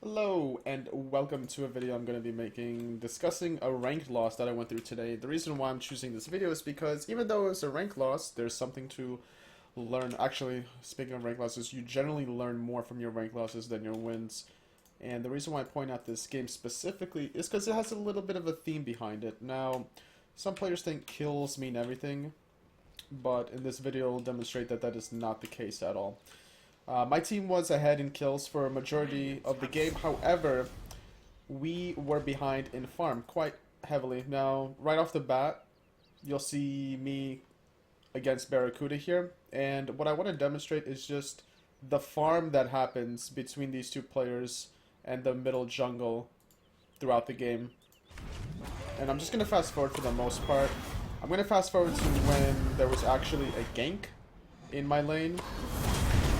Hello and welcome to a video I'm going to be making discussing a ranked loss that I went through today. The reason why I'm choosing this video is because even though it's a ranked loss, there's something to learn. Actually, speaking of ranked losses, you generally learn more from your ranked losses than your wins. And the reason why I point out this game specifically is because it has a little bit of a theme behind it. Now, some players think kills mean everything, but in this video I'll demonstrate that that is not the case at all. My team was ahead in kills for a majority of the game. However, we were behind in farm quite heavily. Now, right off the bat, you'll see me against Barracuda here. And what I want to demonstrate is just the farm that happens between these two players and the middle jungle throughout the game. And I'm just going to fast forward for the most part. I'm going to fast forward to when there was actually a gank in my lane,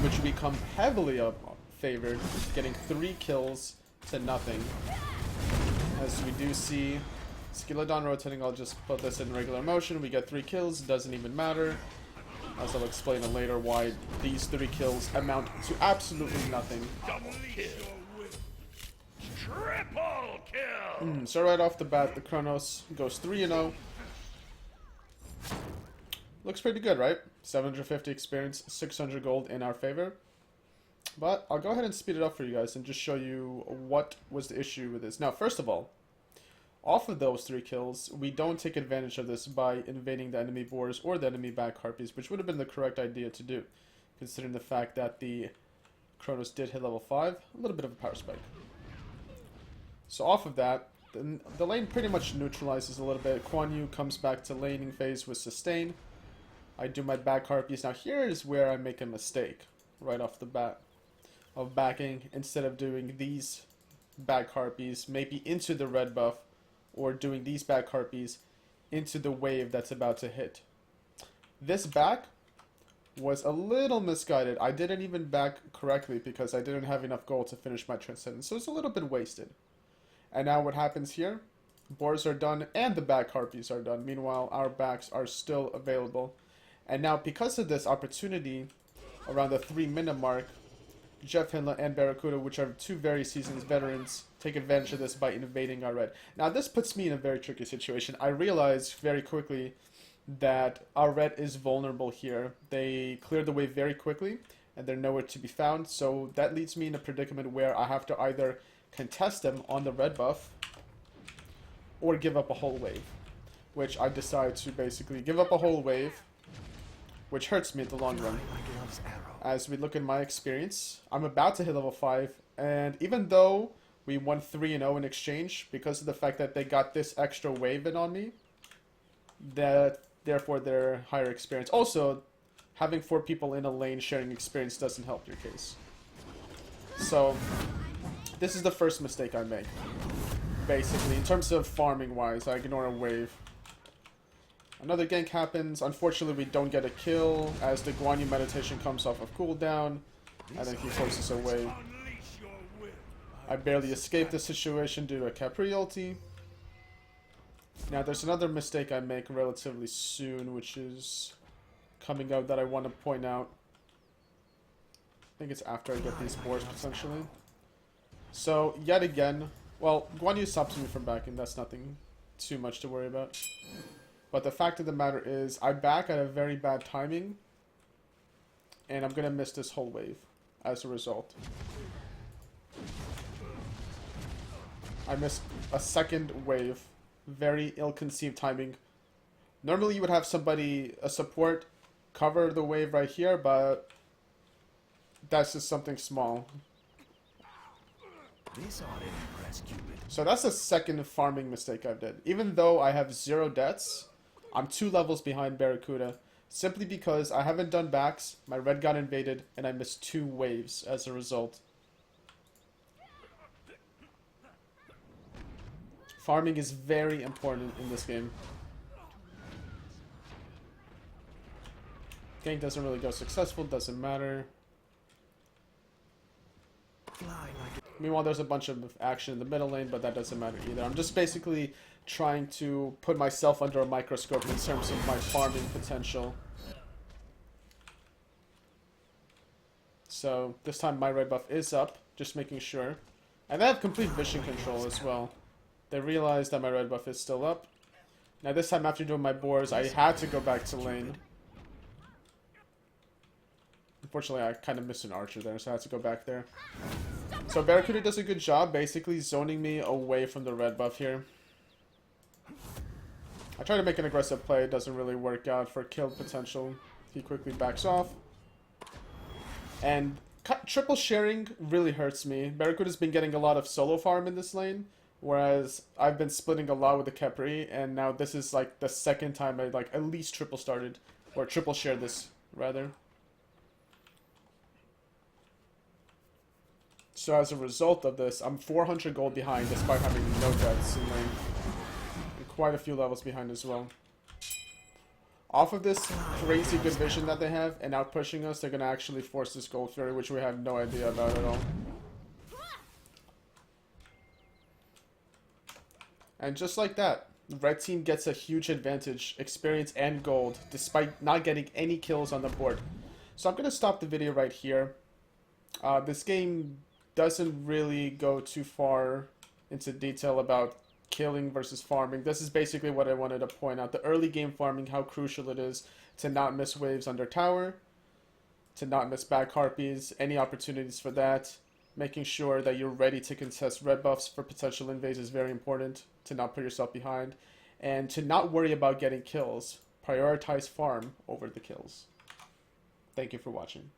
which we become heavily favored, getting 3 kills to nothing. As we do see Skilodon rotating, I'll just put this in regular motion. We get 3 kills, doesn't even matter. As I'll explain later why these 3 kills amount to absolutely nothing. Double kill. Triple kill. So right off the bat, the Chronos goes 3-0. Looks pretty good, right? 750 experience, 600 gold in our favor. But I'll go ahead and speed it up for you guys and just show you what was the issue with this. Now, first of all, off of those 3 kills, we don't take advantage of this by invading the enemy boars or the enemy back harpies, which would have been the correct idea to do, considering the fact that the Chronos did hit level 5, a little bit of a power spike. So off of that, the lane pretty much neutralizes a little bit. Guan Yu comes back to laning phase with sustain. I do my back harpies. Now here is where I make a mistake right off the bat of backing instead of doing these back harpies maybe into the red buff or doing these back harpies into the wave that's about to hit. This back was a little misguided. I didn't even back correctly because I didn't have enough gold to finish my transcendence, so it's a little bit wasted. And now what happens here? Boars are done and the back harpies are done. Meanwhile, our backs are still available. And now, because of this opportunity, around the 3-minute mark, Jeff Hinla and Barracuda, which are 2 very seasoned veterans, take advantage of this by invading our red. Now, this puts me in a very tricky situation. I realize very quickly that our red is vulnerable here. They cleared the wave very quickly, and they're nowhere to be found. So that leads me in a predicament where I have to either contest them on the red buff or give up a whole wave, which I decide to basically give up a whole wave, which hurts me in the long run. As we look at my experience, I'm about to hit level 5, and even though we won 3-0 in exchange, because of the fact that they got this extra wave in on me, that therefore they're higher experience. Also, having 4 people in a lane sharing experience doesn't help your case. So, this is the first mistake I make. Basically, in terms of farming wise, I ignore a wave. Another gank happens. Unfortunately, we don't get a kill as the Guan Yu meditation comes off of cooldown, and then he forces a wave. I barely escaped the situation due to a Capri ulti. Now, there's another mistake I make relatively soon, which is coming out that I want to point out. I think it's after I get these boars, potentially. So, yet again, well, Guan Yu stops me from backing. That's nothing too much to worry about. But the fact of the matter is, I back at a very bad timing, and I'm going to miss this whole wave as a result. I missed a second wave. Very ill-conceived timing. Normally you would have somebody, a support, cover the wave right here, but that's just something small. This ought to impress Cupid. So that's the second farming mistake I've did. Even though I have 0 deaths, I'm 2 levels behind Barracuda, simply because I haven't done backs, my red got invaded, and I missed 2 waves as a result. Farming is very important in this game. Gank doesn't really go successful, doesn't matter. Meanwhile, there's a bunch of action in the middle lane, but that doesn't matter either. I'm just basically trying to put myself under a microscope in terms of my farming potential. So this time my red buff is up, just making sure. And they have complete vision control as well. They realize that my red buff is still up. Now this time after doing my boars, I had to go back to lane. Unfortunately, I kind of missed an archer there, so I had to go back there. So Barracuda does a good job basically zoning me away from the red buff here. I try to make an aggressive play, it doesn't really work out for kill potential. He quickly backs off. And triple sharing really hurts me. Barracuda's been getting a lot of solo farm in this lane, whereas I've been splitting a lot with the Khepri, and now this is like the second time I like at least triple started, or triple shared this, rather. So as a result of this, I'm 400 gold behind despite having no deaths in lane. And quite a few levels behind as well. Off of this crazy good vision that they have and out pushing us, they're going to actually force this gold fury, which we have no idea about at all. And just like that, the red team gets a huge advantage, experience and gold, despite not getting any kills on the board. So I'm going to stop the video right here. This game doesn't really go too far into detail about killing versus farming. This is basically what I wanted to point out. The early game farming, how crucial it is to not miss waves under tower, to not miss back harpies, any opportunities for that. Making sure that you're ready to contest red buffs for potential invades is very important, to not put yourself behind, and to not worry about getting kills. Prioritize farm over the kills. Thank you for watching.